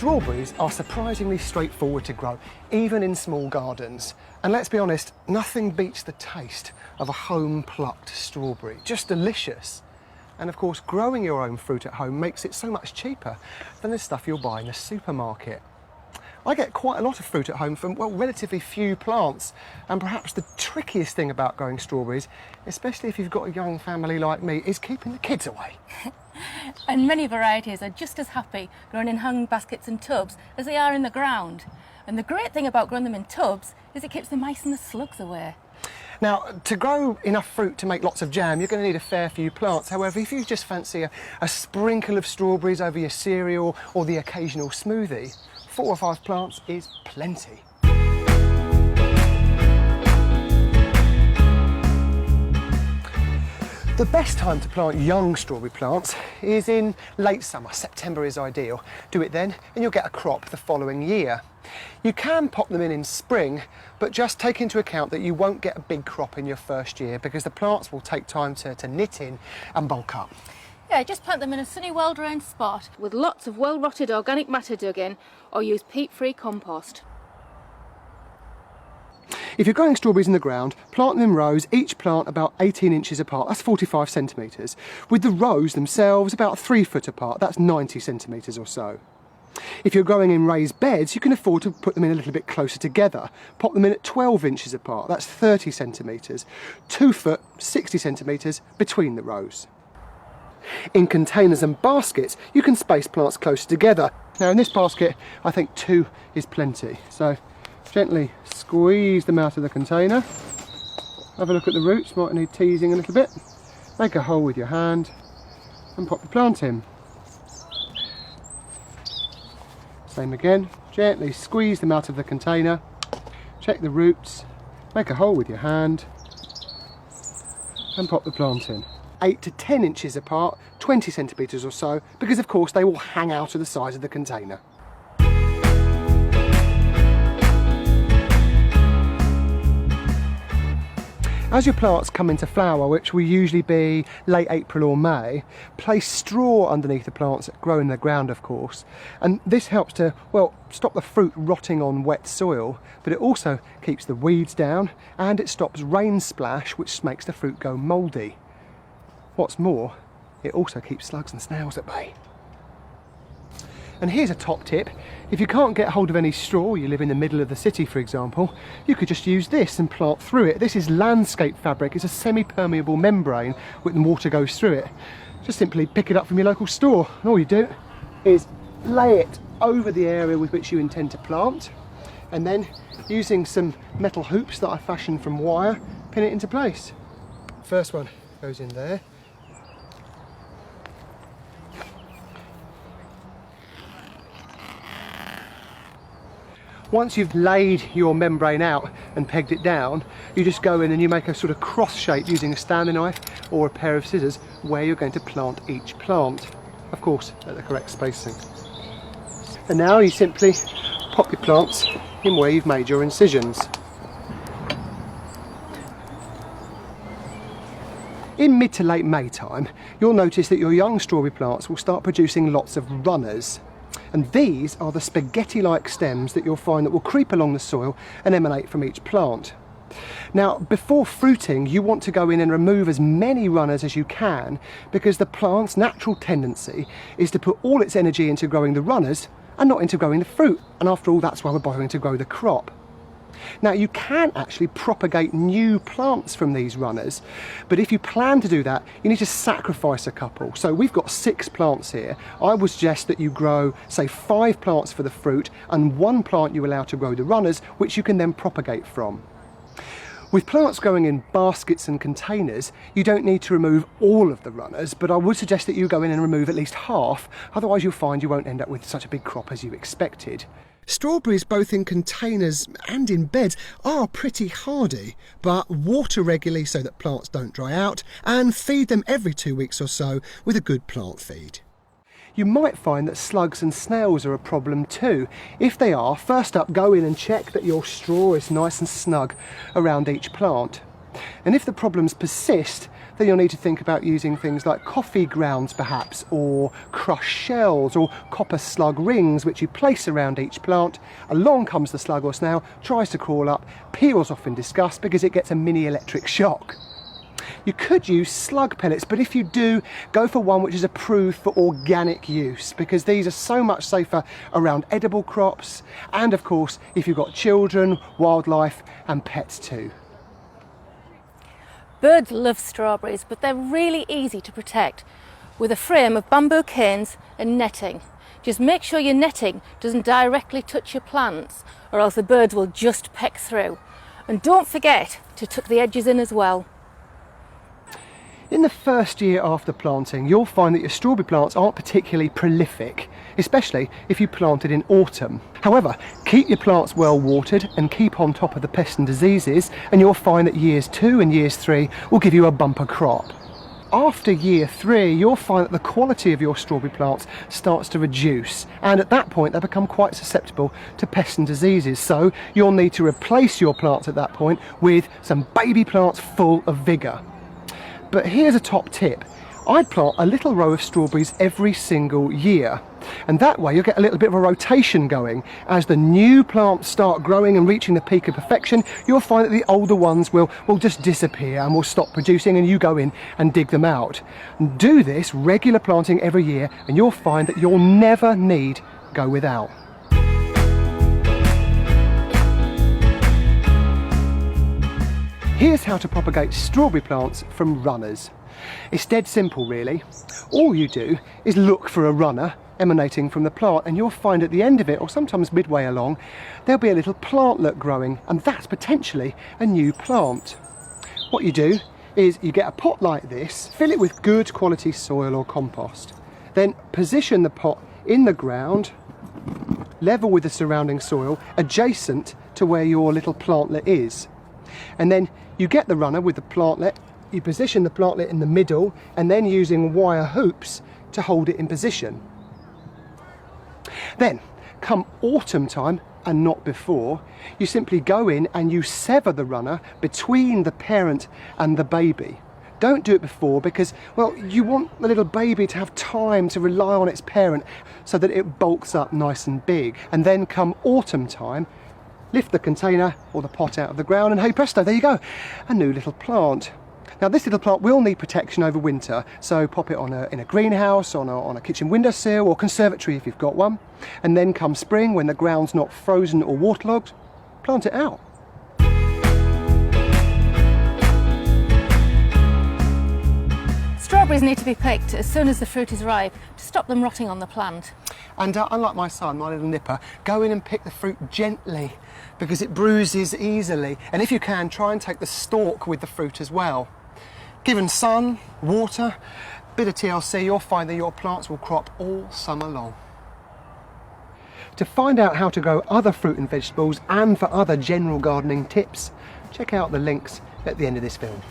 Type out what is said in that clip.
Strawberries are surprisingly straightforward to grow, even in small gardens. And let's be honest, nothing beats the taste of a home-plucked strawberry. Just delicious. And of course, growing your own fruit at home makes it so much cheaper than the stuff you'll buy in the supermarket. I get quite a lot of fruit at home from, well, relatively few plants. And perhaps the trickiest thing about growing strawberries, especially if you've got a young family like me, is keeping the kids away. And many varieties are just as happy growing in hung baskets and tubs as they are in the ground. And the great thing about growing them in tubs is it keeps the mice and the slugs away. Now, to grow enough fruit to make lots of jam, you're going to need a fair few plants. However, if you just fancy a sprinkle of strawberries over your cereal or the occasional smoothie, 4 or 5 plants is plenty. The best time to plant young strawberry plants is in late summer. September is ideal. Do it then and you'll get a crop the following year. You can pop them in spring, but just take into account that you won't get a big crop in your first year because the plants will take time to knit in and bulk up. Yeah, just plant them in a sunny, well-drained spot with lots of well-rotted organic matter dug in, or use peat-free compost. If you're growing strawberries in the ground, plant them in rows, each plant about 18 inches apart, that's 45 centimetres, with the rows themselves about 3 foot apart, that's 90 centimetres or so. If you're growing in raised beds, you can afford to put them in a little bit closer together. Pop them in at 12 inches apart, that's 30 centimetres, 2 foot, 60 centimetres between the rows. In containers and baskets, you can space plants closer together. Now in this basket, I think 2 is plenty. So gently squeeze them out of the container. Have a look at the roots, might need teasing a little bit. Make a hole with your hand and pop the plant in. Same again, gently squeeze them out of the container. Check the roots, make a hole with your hand and pop the plant in. 8 to 10 inches apart, 20 centimetres or so, because of course they will hang out of the size of the container. As your plants come into flower, which will usually be late April or May, place straw underneath the plants that grow in the ground, of course. And this helps to, well, stop the fruit rotting on wet soil, but it also keeps the weeds down and it stops rain splash, which makes the fruit go mouldy. What's more, it also keeps slugs and snails at bay. And here's a top tip. If you can't get hold of any straw, you live in the middle of the city for example, you could just use this and plant through it. This is landscape fabric. It's a semi-permeable membrane when water goes through it. Just simply pick it up from your local store. And all you do is lay it over the area with which you intend to plant, and then using some metal hoops that I fashioned from wire, pin it into place. First one goes in there. Once you've laid your membrane out and pegged it down, you just go in and you make a sort of cross shape using a Stanley knife or a pair of scissors where you're going to plant each plant. Of course, at the correct spacing. And now you simply pop your plants in where you've made your incisions. In mid to late May time, you'll notice that your young strawberry plants will start producing lots of runners. And these are the spaghetti-like stems that you'll find that will creep along the soil and emanate from each plant. Now, before fruiting, you want to go in and remove as many runners as you can, because the plant's natural tendency is to put all its energy into growing the runners and not into growing the fruit. And after all, that's why we're bothering to grow the crop. Now, you can actually propagate new plants from these runners, but if you plan to do that, you need to sacrifice a couple. So we've got 6 plants here. I would suggest that you grow, say, 5 plants for the fruit and 1 plant you allow to grow the runners, which you can then propagate from. With plants growing in baskets and containers, you don't need to remove all of the runners, but I would suggest that you go in and remove at least half, otherwise you'll find you won't end up with such a big crop as you expected. Strawberries, both in containers and in beds, are pretty hardy, but water regularly so that plants don't dry out, and feed them every 2 weeks or so with a good plant feed. You might find that slugs and snails are a problem too. If they are, first up, go in and check that your straw is nice and snug around each plant. And if the problems persist, then you'll need to think about using things like coffee grounds perhaps, or crushed shells, or copper slug rings which you place around each plant. Along comes the slug or snail, tries to crawl up, peels off in disgust because it gets a mini electric shock. You could use slug pellets, but if you do, go for one which is approved for organic use, because these are so much safer around edible crops, and of course if you've got children, wildlife and pets too. Birds love strawberries, but they're really easy to protect with a frame of bamboo canes and netting. Just make sure your netting doesn't directly touch your plants, or else the birds will just peck through. And don't forget to tuck the edges in as well. In the first year after planting, you'll find that your strawberry plants aren't particularly prolific, especially if you planted in autumn. However, keep your plants well watered and keep on top of the pests and diseases, and you'll find that years 2 and years 3 will give you a bumper crop. After year 3, you'll find that the quality of your strawberry plants starts to reduce, and at that point they become quite susceptible to pests and diseases. So you'll need to replace your plants at that point with some baby plants full of vigour. But here's a top tip. I'd plant a little row of strawberries every single year, and that way you'll get a little bit of a rotation going. As the new plants start growing and reaching the peak of perfection, you'll find that the older ones will just disappear and will stop producing, and you go in and dig them out. And do this regular planting every year and you'll find that you'll never need go without. Here's how to propagate strawberry plants from runners. It's dead simple really. All you do is look for a runner emanating from the plant, and you'll find at the end of it, or sometimes midway along, there'll be a little plantlet growing, and that's potentially a new plant. What you do is you get a pot like this, fill it with good quality soil or compost, then position the pot in the ground, level with the surrounding soil, adjacent to where your little plantlet is. And then you get the runner with the plantlet, you position the plantlet in the middle, and then using wire hoops to hold it in position. Then, come autumn time, and not before, you simply go in and you sever the runner between the parent and the baby. Don't do it before because, well, you want the little baby to have time to rely on its parent so that it bulks up nice and big. And then come autumn time, lift the container or the pot out of the ground, and hey presto, there you go, a new little plant. Now this little plant will need protection over winter, so pop it in a greenhouse, on a kitchen windowsill or conservatory if you've got one. And then come spring, when the ground's not frozen or waterlogged, plant it out. Strawberries need to be picked as soon as the fruit is ripe to stop them rotting on the plant. And unlike my son, my little nipper, go in and pick the fruit gently because it bruises easily. And if you can, try and take the stalk with the fruit as well. Given sun, water, bit of TLC, you'll find that your plants will crop all summer long. To find out how to grow other fruit and vegetables, and for other general gardening tips, check out the links at the end of this film.